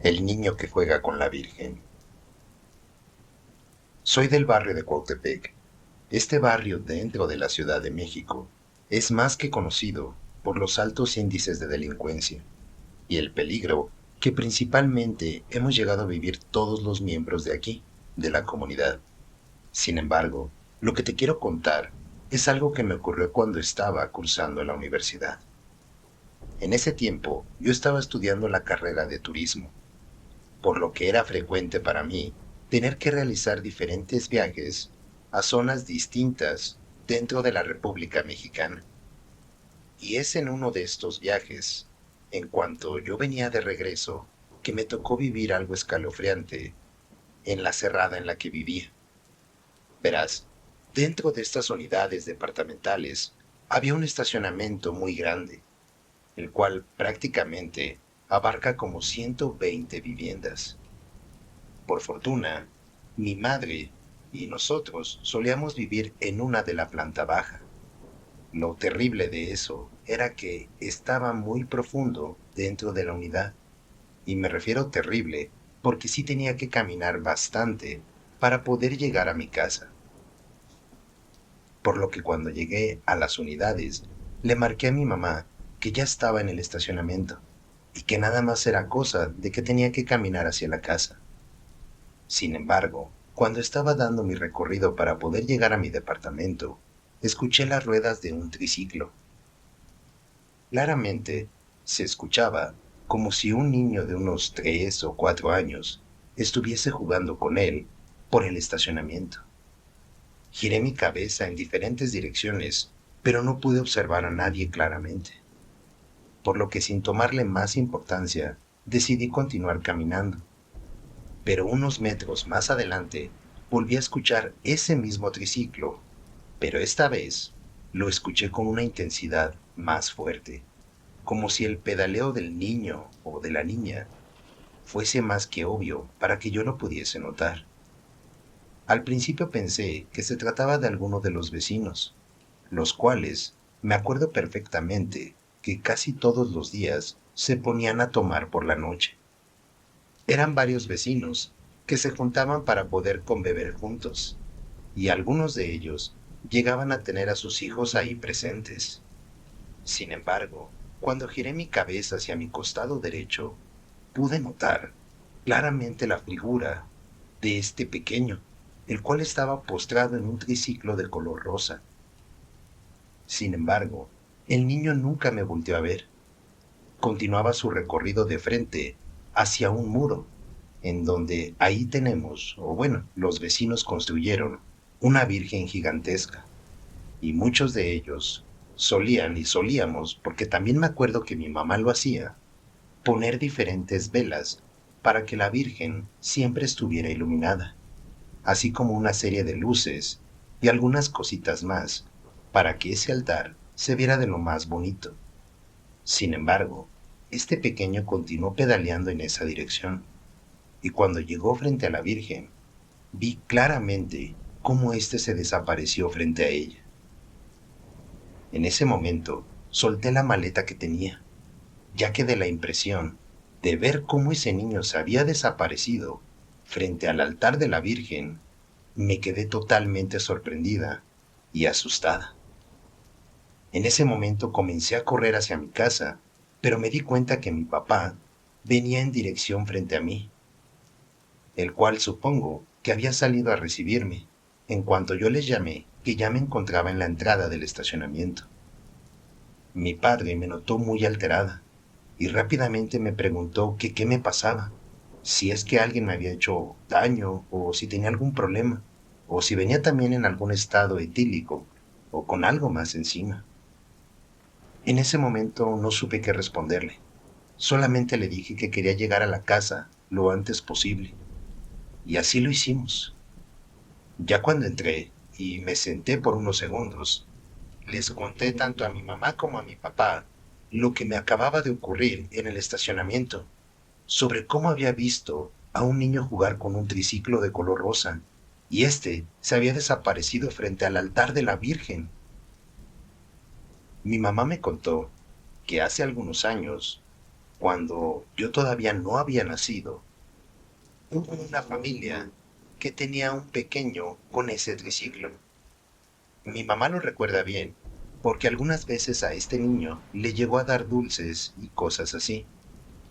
El niño que juega con la Virgen. Soy del barrio de Cuautepec. Este barrio dentro de la Ciudad de México es más que conocido por los altos índices de delincuencia y el peligro que principalmente hemos llegado a vivir todos los miembros de aquí, de la comunidad. Sin embargo, lo que te quiero contar es algo que me ocurrió cuando estaba cursando la universidad. En ese tiempo yo estaba estudiando la carrera de turismo, por lo que era frecuente para mí tener que realizar diferentes viajes a zonas distintas dentro de la República Mexicana. Y es en uno de estos viajes, en cuanto yo venía de regreso, que me tocó vivir algo escalofriante en la cerrada en la que vivía. Verás, dentro de estas unidades departamentales había un estacionamiento muy grande, el cual prácticamente abarca como 120 viviendas. Por fortuna, mi madre y nosotros solíamos vivir en una de la planta baja. Lo terrible de eso era que estaba muy profundo dentro de la unidad. Y me refiero terrible porque sí tenía que caminar bastante para poder llegar a mi casa. Por lo que cuando llegué a las unidades, le marqué a mi mamá que ya estaba en el estacionamiento y que nada más era cosa de que tenía que caminar hacia la casa. Sin embargo, cuando estaba dando mi recorrido para poder llegar a mi departamento, escuché las ruedas de un triciclo. Claramente, se escuchaba como si un niño de unos 3 o 4 años estuviese jugando con él por el estacionamiento. Giré mi cabeza en diferentes direcciones, pero no pude observar a nadie claramente, por lo que sin tomarle más importancia, decidí continuar caminando. Pero unos metros más adelante volví a escuchar ese mismo triciclo, pero esta vez lo escuché con una intensidad más fuerte, como si el pedaleo del niño o de la niña fuese más que obvio para que yo lo pudiese notar. Al principio pensé que se trataba de alguno de los vecinos, los cuales me acuerdo perfectamente que casi todos los días se ponían a tomar por la noche. Eran varios vecinos que se juntaban para poder conbeber juntos, y algunos de ellos llegaban a tener a sus hijos ahí presentes. Sin embargo, cuando giré mi cabeza hacia mi costado derecho, pude notar claramente la figura de este pequeño, el cual estaba postrado en un triciclo de color rosa. Sin embargo, el niño nunca me volteó a ver. Continuaba su recorrido de frente hacia un muro, en donde ahí tenemos, o bueno, los vecinos construyeron una virgen gigantesca. Y muchos de ellos solían y solíamos, porque también me acuerdo que mi mamá lo hacía, poner diferentes velas para que la Virgen siempre estuviera iluminada, así como una serie de luces y algunas cositas más para que ese altar se viera de lo más bonito. Sin embargo, este pequeño continuó pedaleando en esa dirección, y cuando llegó frente a la Virgen, vi claramente cómo éste se desapareció frente a ella. En ese momento, solté la maleta que tenía, ya que de la impresión de ver cómo ese niño se había desaparecido frente al altar de la Virgen, me quedé totalmente sorprendida y asustada. En ese momento comencé a correr hacia mi casa, pero me di cuenta que mi papá venía en dirección frente a mí, el cual supongo que había salido a recibirme, en cuanto yo les llamé que ya me encontraba en la entrada del estacionamiento. Mi padre me notó muy alterada y rápidamente me preguntó que qué me pasaba, si es que alguien me había hecho daño o si tenía algún problema, o si venía también en algún estado etílico o con algo más encima. En ese momento no supe qué responderle, solamente le dije que quería llegar a la casa lo antes posible, y así lo hicimos. Ya cuando entré y me senté por unos segundos, les conté tanto a mi mamá como a mi papá lo que me acababa de ocurrir en el estacionamiento, sobre cómo había visto a un niño jugar con un triciclo de color rosa, y este se había desaparecido frente al altar de la Virgen. Mi mamá me contó que hace algunos años cuando yo todavía no había nacido, hubo una familia que tenía un pequeño con ese triciclo. Mi mamá lo recuerda bien, porque algunas veces a este niño le llegó a dar dulces y cosas así,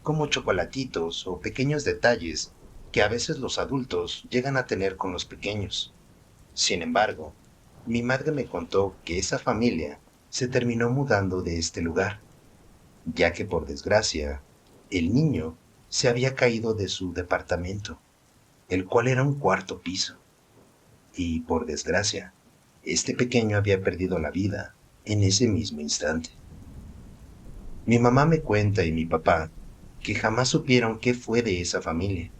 como chocolatitos o pequeños detalles que a veces los adultos llegan a tener con los pequeños. Sin embargo, mi madre me contó que esa familia se terminó mudando de este lugar, ya que por desgracia, el niño se había caído de su departamento, el cual era un cuarto piso, y por desgracia, este pequeño había perdido la vida en ese mismo instante. Mi mamá me cuenta y mi papá que jamás supieron qué fue de esa familia.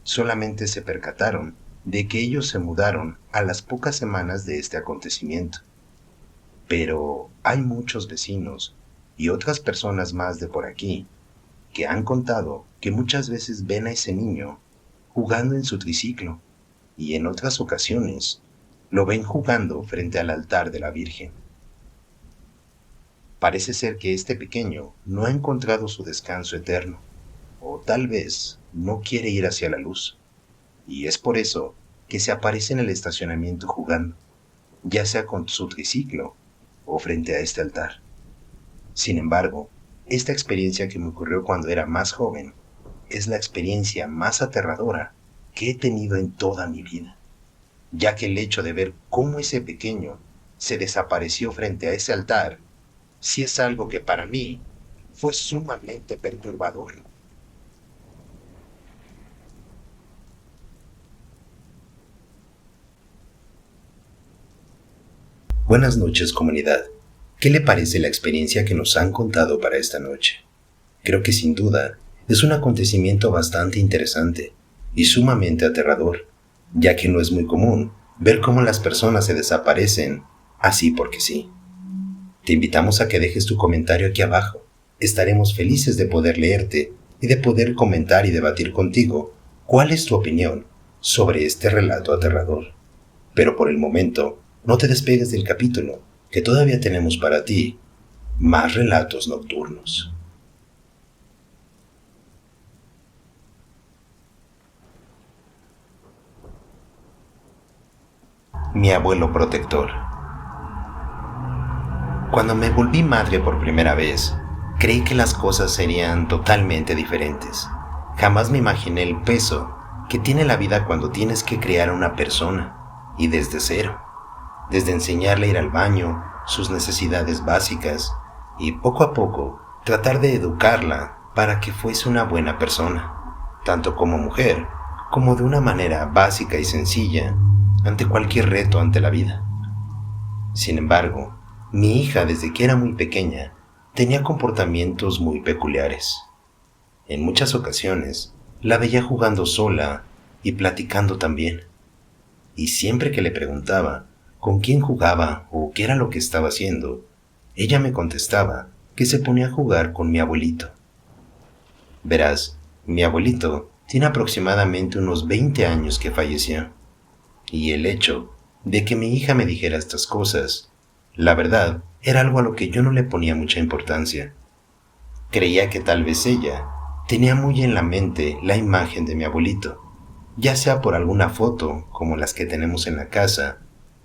Solamente se percataron de que ellos se mudaron a las pocas semanas de este acontecimiento. Pero hay muchos vecinos y otras personas más de por aquí que han contado que muchas veces ven a ese niño jugando en su triciclo y en otras ocasiones lo ven jugando frente al altar de la Virgen. Parece ser que este pequeño no ha encontrado su descanso eterno, o tal vez no quiere ir hacia la luz, y es por eso que se aparece en el estacionamiento jugando, ya sea con su triciclo o frente a este altar. Sin embargo, esta experiencia que me ocurrió cuando era más joven es la experiencia más aterradora que he tenido en toda mi vida, ya que el hecho de ver cómo ese pequeño se desapareció frente a ese altar sí es algo que para mí fue sumamente perturbador. Buenas noches, comunidad. ¿Qué le parece la experiencia que nos han contado para esta noche? Creo que sin duda es un acontecimiento bastante interesante y sumamente aterrador, ya que no es muy común ver cómo las personas se desaparecen así porque sí. Te invitamos a que dejes tu comentario aquí abajo. Estaremos felices de poder leerte y de poder comentar y debatir contigo cuál es tu opinión sobre este relato aterrador. Pero por el momento, no te despegues del capítulo, que todavía tenemos para ti más relatos nocturnos. Mi abuelo protector. Cuando me volví madre por primera vez, creí que las cosas serían totalmente diferentes. Jamás me imaginé el peso que tiene la vida cuando tienes que criar a una persona, y desde cero. Desde enseñarle a ir al baño, sus necesidades básicas, y poco a poco tratar de educarla para que fuese una buena persona, tanto como mujer, como de una manera básica y sencilla, ante cualquier reto ante la vida. Sin embargo, mi hija desde que era muy pequeña tenía comportamientos muy peculiares. En muchas ocasiones la veía jugando sola y platicando también, y siempre que le preguntaba con quién jugaba o qué era lo que estaba haciendo, ella me contestaba que se ponía a jugar con mi abuelito. Verás, mi abuelito tiene aproximadamente unos 20 años que falleció, y el hecho de que mi hija me dijera estas cosas, la verdad, era algo a lo que yo no le ponía mucha importancia. Creía que tal vez ella tenía muy en la mente la imagen de mi abuelito, ya sea por alguna foto como las que tenemos en la casa,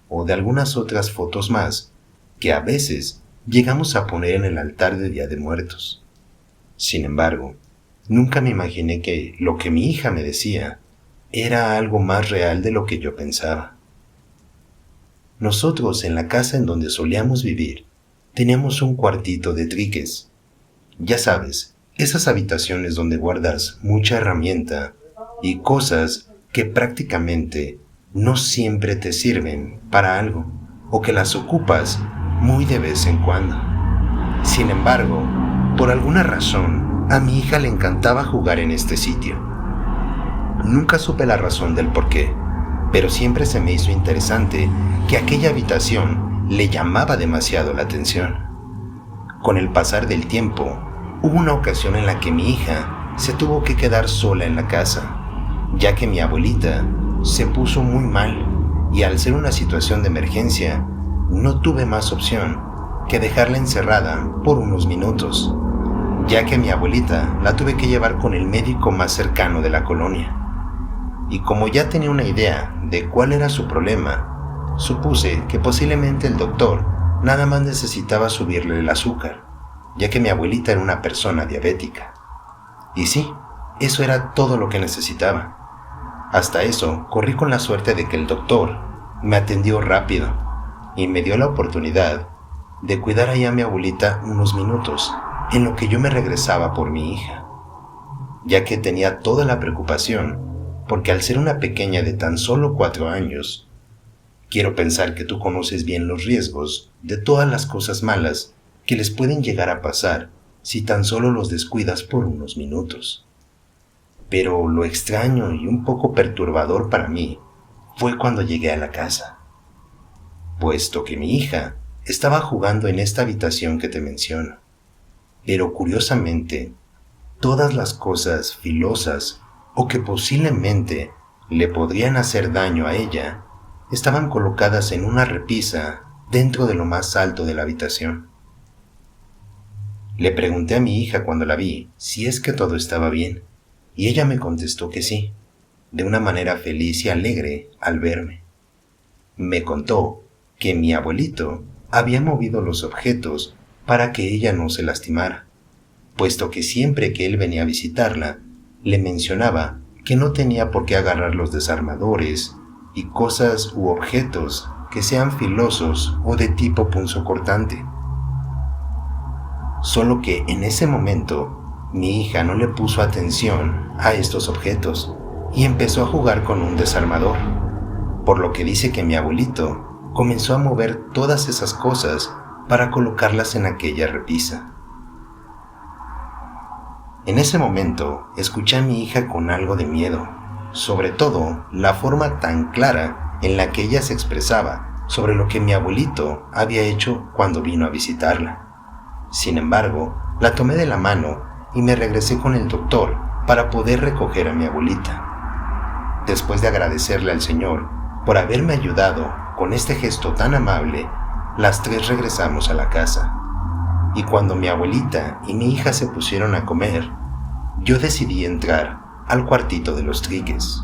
o de algunas otras fotos más que a veces llegamos a poner en el altar de Día de Muertos. Sin embargo, nunca me imaginé que lo que mi hija me decía era algo más real de lo que yo pensaba. Nosotros en la casa en donde solíamos vivir teníamos un cuartito de triques. Ya sabes, esas habitaciones donde guardas mucha herramienta y cosas que prácticamente no siempre te sirven para algo, o que las ocupas muy de vez en cuando. Sin embargo, por alguna razón, a mi hija le encantaba jugar en este sitio. Nunca supe la razón del por qué, pero siempre se me hizo interesante que aquella habitación le llamaba demasiado la atención. Con el pasar del tiempo, hubo una ocasión en la que mi hija se tuvo que quedar sola en la casa, ya que mi abuelita se puso muy mal, y al ser una situación de emergencia, no tuve más opción que dejarla encerrada por unos minutos. ya que mi abuelita la tuve que llevar con el médico más cercano de la colonia. Y como ya tenía una idea de cuál era su problema, supuse que posiblemente el doctor nada más necesitaba subirle el azúcar, ya que mi abuelita era una persona diabética. Y sí, eso era todo lo que necesitaba. Hasta eso, corrí con la suerte de que el doctor me atendió rápido y me dio la oportunidad de cuidar ahí a mi abuelita unos minutos en lo que yo me regresaba por mi hija, ya que tenía toda la preocupación porque al ser una pequeña de tan solo 4 años, quiero pensar que tú conoces bien los riesgos de todas las cosas malas que les pueden llegar a pasar si tan solo los descuidas por unos minutos. Pero lo extraño y un poco perturbador para mí fue cuando llegué a la casa, puesto que mi hija estaba jugando en esta habitación que te menciono. Pero curiosamente, todas las cosas filosas o que posiblemente le podrían hacer daño a ella estaban colocadas en una repisa dentro de lo más alto de la habitación. Le pregunté a mi hija cuando la vi si es que todo estaba bien, y ella me contestó que sí, de una manera feliz y alegre al verme. Me contó que mi abuelito había movido los objetos para que ella no se lastimara, puesto que siempre que él venía a visitarla, le mencionaba que no tenía por qué agarrar los desarmadores y cosas u objetos que sean filosos o de tipo punzocortante. Solo que en ese momento mi hija no le puso atención a estos objetos y empezó a jugar con un desarmador, por lo que dice que mi abuelito comenzó a mover todas esas cosas para colocarlas en aquella repisa. En ese momento escuché a mi hija con algo de miedo, sobre todo la forma tan clara en la que ella se expresaba sobre lo que mi abuelito había hecho cuando vino a visitarla. Sin embargo, la tomé de la mano y me regresé con el doctor para poder recoger a mi abuelita. Después de agradecerle al Señor por haberme ayudado con este gesto tan amable, las tres regresamos a la casa. Y cuando mi abuelita y mi hija se pusieron a comer, yo decidí entrar al cuartito de los triques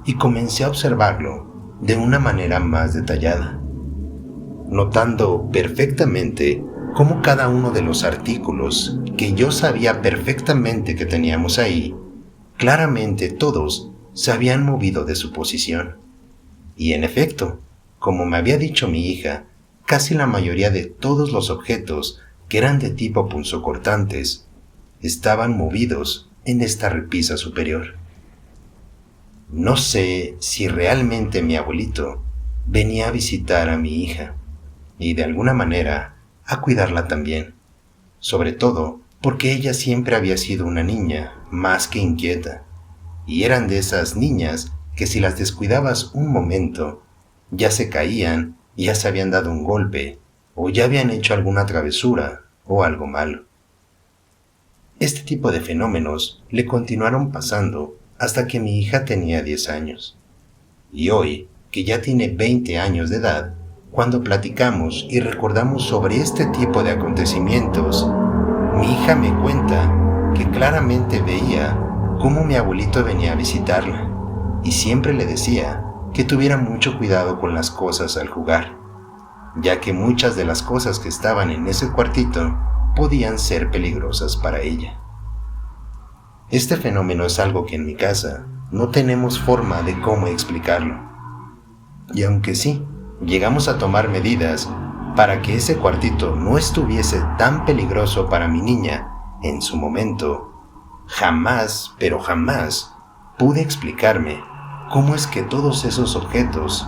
y comencé a observarlo de una manera más detallada, notando perfectamente cómo cada uno de los artículos que yo sabía perfectamente que teníamos ahí, claramente todos se habían movido de su posición. Y en efecto, como me había dicho mi hija, casi la mayoría de todos los objetos que eran de tipo punzocortantes estaban movidos en esta repisa superior. No sé si realmente mi abuelito venía a visitar a mi hija y de alguna manera a cuidarla también, sobre todo porque ella siempre había sido una niña más que inquieta, y eran de esas niñas que si las descuidabas un momento, ya se caían, ya se habían dado un golpe, o ya habían hecho alguna travesura o algo malo. Este tipo de fenómenos le continuaron pasando hasta que mi hija tenía 10 años. Y hoy, que ya tiene 20 años de edad, cuando platicamos y recordamos sobre este tipo de acontecimientos, mi hija me cuenta que claramente veía cómo mi abuelito venía a visitarla y siempre le decía que tuviera mucho cuidado con las cosas al jugar, ya que muchas de las cosas que estaban en ese cuartito podían ser peligrosas para ella. Este fenómeno es algo que en mi casa no tenemos forma de cómo explicarlo. Y aunque sí, llegamos a tomar medidas para que ese cuartito no estuviese tan peligroso para mi niña en su momento, jamás, pero jamás, pude explicarme cómo es que todos esos objetos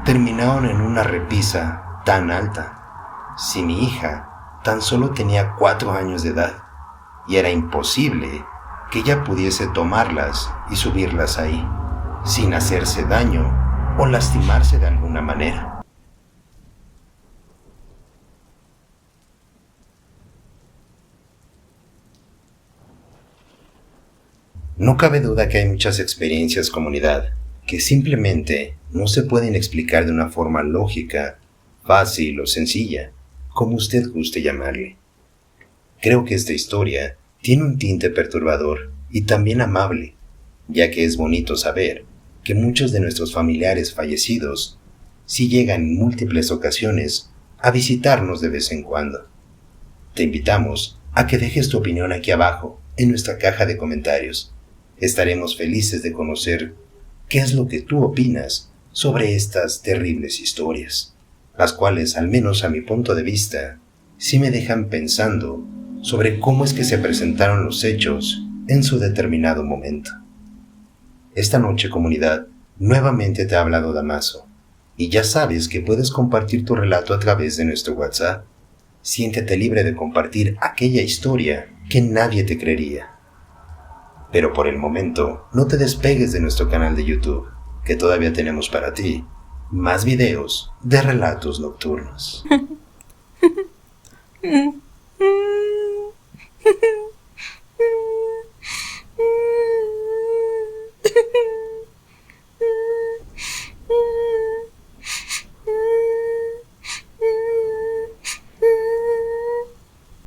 terminaron en una repisa tan alta, si mi hija tan solo tenía 4 años de edad y era imposible que ella pudiese tomarlas y subirlas ahí, sin hacerse daño o lastimarse de alguna manera. No cabe duda que hay muchas experiencias, comunidad, que simplemente no se pueden explicar de una forma lógica, fácil o sencilla, como usted guste llamarle. Creo que esta historia tiene un tinte perturbador y también amable, ya que es bonito saber que muchos de nuestros familiares fallecidos sí llegan en múltiples ocasiones a visitarnos de vez en cuando. Te invitamos a que dejes tu opinión aquí abajo, en nuestra caja de comentarios. Estaremos felices de conocer qué es lo que tú opinas sobre estas terribles historias, las cuales, al menos a mi punto de vista, sí me dejan pensando sobre cómo es que se presentaron los hechos en su determinado momento. Esta noche, comunidad, nuevamente te ha hablado Damaso, y ya sabes que puedes compartir tu relato a través de nuestro WhatsApp. Siéntete libre de compartir aquella historia que nadie te creería. Pero por el momento, no te despegues de nuestro canal de YouTube, que todavía tenemos para ti más videos de relatos nocturnos.